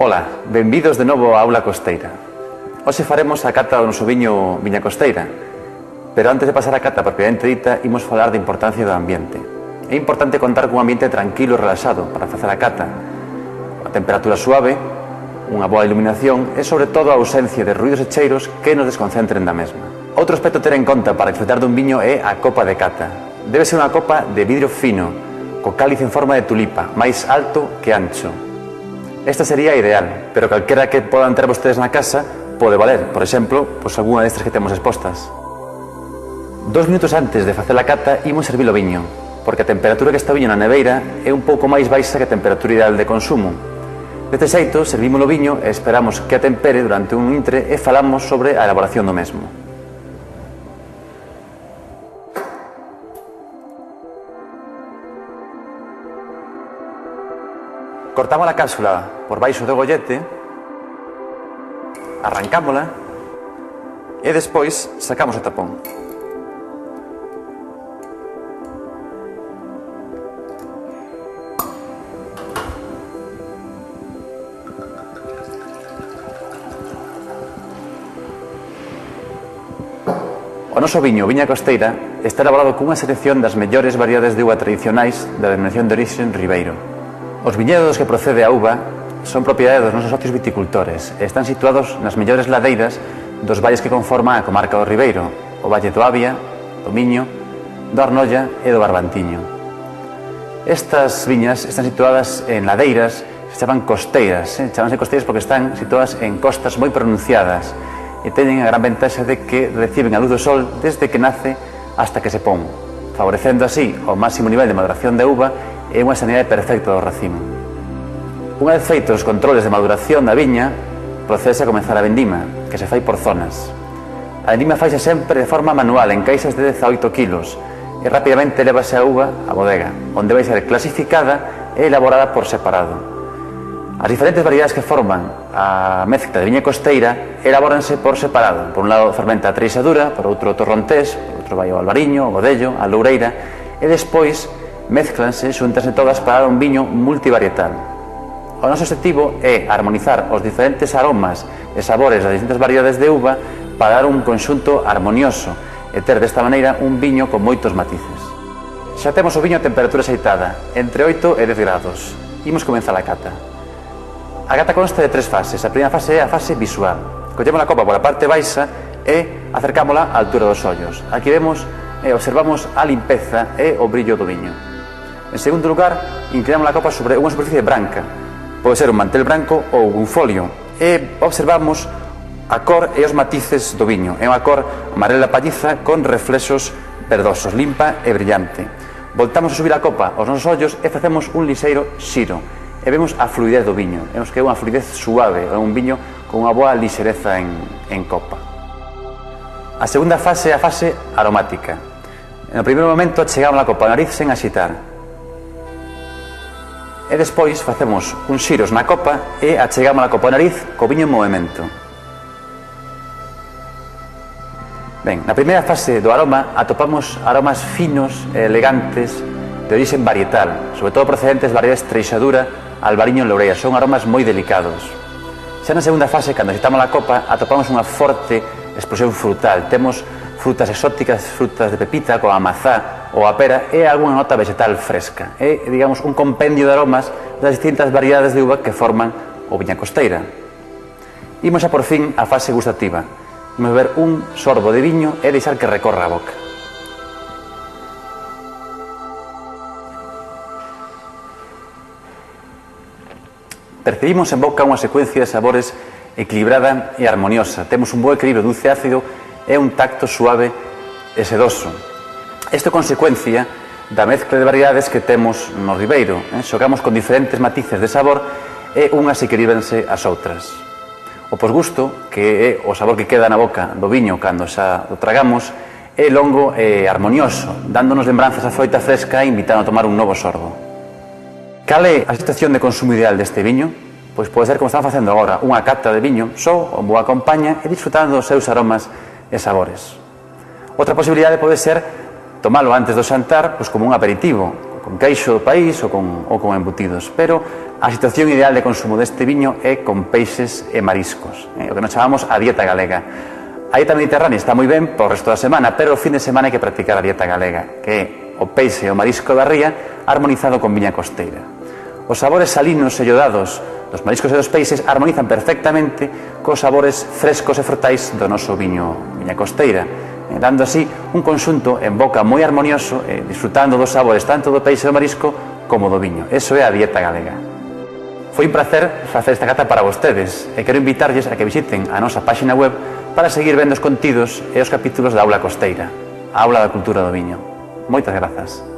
Ola, benvidos de novo á Aula Costeira. Hoxe faremos a cata do noso viño Viña Costeira, pero antes de pasar a cata propiamente dita, imos falar da importancia do ambiente. É importante contar cun ambiente tranquilo e relaxado para facer a cata. A temperatura suave, unha boa iluminación e, sobre todo, a ausencia de ruídos e cheiros que nos desconcentren da mesma. Outro aspecto a ter en conta para disfrutar dun viño é a copa de cata. Debe ser unha copa de vidro fino, co cáliz en forma de tulipa, máis alto que ancho. Esta sería ideal, pero calquera que podan ter vostedes na casa pode valer. Por exemplo, algunha destas que temos expostas. 2 minutos antes de facer a cata, imos servir o viño, porque a temperatura que está o viño na neveira é un pouco máis baixa que a temperatura ideal de consumo. Deste xeito, servimos o viño e esperamos que a tempere durante un intre e falamos sobre a elaboración do mesmo. Cortamos a cápsula por baixo do gollete, arrancámola e despois sacamos o tapón. O noso viño, Viña Costeira, está elaborado cunha selección das mellores variedades de uva tradicionais da denominación de orixe Ribeiro. Os viñedos que procede a uva son propiedade dos nosos socios viticultores e están situados nas mellores ladeiras dos valles que conforman a comarca do Ribeiro, o Valle do Avia, do Miño, do Arnolla e do Barbantiño. Estas viñas están situadas en ladeiras que se chaman costeiras, chamanse costeiras porque están situadas en costas moi pronunciadas e teñen a gran ventaxa de que reciben a luz do sol desde que nace hasta que se pon, favorecendo así o máximo nivel de maduración de uva e unha sanidade perfecta do racimo. Unha vez feitos os controles de maduración da viña, procede a comenzar a vendima, que se fai por zonas. A vendima faise sempre de forma manual, en caixas de 10 a 8 kilos, e rapidamente levase a uva á bodega, onde vai ser clasificada e elaborada por separado. As diferentes variedades que forman a mezcla de viña costeira elabóranse por separado. Por un lado fermenta a treixadura, por outro o torrontés, por outro vai o albariño, o godello, a loureira, e despois mézclanse, xuntanse todas para dar un viño multivarietal. O noso objetivo é armonizar os diferentes aromas e sabores das distintas variedades de uva para dar un conxunto armonioso e ter desta maneira un viño con moitos matices. Xa temos o viño a temperatura xeitada, entre 8 e 10 grados. Imos comenzar a cata. A cata consta de 3 fases. A primeira fase é a fase visual. Collemos a copa pola parte baixa e acercámola á altura dos ollos. Aquí vemos e observamos a limpeza e o brillo do viño. En segundo lugar, inclinamos a copa sobre unha superficie branca, pode ser un mantel branco ou un folio, e observamos a cor e os matices do viño. É unha cor amarela palliza con reflexos verdosos, limpa e brillante. Voltamos a subir a copa aos nosos ollos e facemos un lixeiro xiro, e vemos a fluidez do viño. Vemos que é unha fluidez suave, é un viño con unha boa lixereza en copa. A segunda fase é a fase aromática. No primeiro momento achegamos a copa a nariz sen axitar. E despois facemos uns xiros na copa e achegamos a copa a nariz co viño en movimento. Ben, na primeira fase do aroma atopamos aromas finos e elegantes de orixe varietal, sobre todo procedentes de variedades treixadura, albariño e loureira. Son aromas moi delicados. Xa na segunda fase, cando agitamos a copa, atopamos unha forte explosión frutal. Temos frutas exóticas, frutas de pepita, como a mazá ou a pera, e algunha nota vegetal fresca. É, digamos, un compendio de aromas das distintas variedades de uva que forman o Viña Costeira. Imos xa por fin á fase gustativa. Imos beber un sorbo de viño e deixar que recorra a boca. Percibimos en boca unha secuencia de sabores equilibrada e armoniosa. Temos un bo equilibrio dulce-ácido e un tacto suave e sedoso. Isto é consecuencia da mezcla de variedades que temos no Ribeiro. Xogamos con diferentes matices de sabor e unhas equilibranse as outras. O posgusto, que é o sabor que queda na boca do viño cando xa o tragamos, é longo e armonioso, dándonos lembranzas a froita fresca e invitando a tomar un novo sorbo. Cal é a situación de consumo ideal deste viño? Pois pode ser como estamos facendo agora, unha cata de viño só, en boa compaña e disfrutando dos seus aromas e sabores. Outra posibilidade pode ser tomalo antes do xantar, pois como un aperitivo, con queixo do país ou con embutidos, pero a situación ideal de consumo deste viño é con peixes e mariscos, o que nos chamamos a dieta galega. A dieta mediterránea está moi ben por o resto da semana, pero o fin de semana hai que practicar a dieta galega, que é o peixe e o marisco da ría harmonizado con viña costeira. Os sabores salinos e iodados dos mariscos e dos peixes armonizan perfectamente cos sabores frescos e frutais do noso viña costeira, dando así un conxunto en boca moi armonioso, disfrutando dos sabores tanto do peixe e do marisco como do viño. Eso é a dieta galega. Foi un placer facer esta cata para vostedes e quero invitarlles a que visiten a nosa páxina web para seguir vendo os contidos e os capítulos da Aula Costeira, a Aula da Cultura do Viño. Moitas grazas.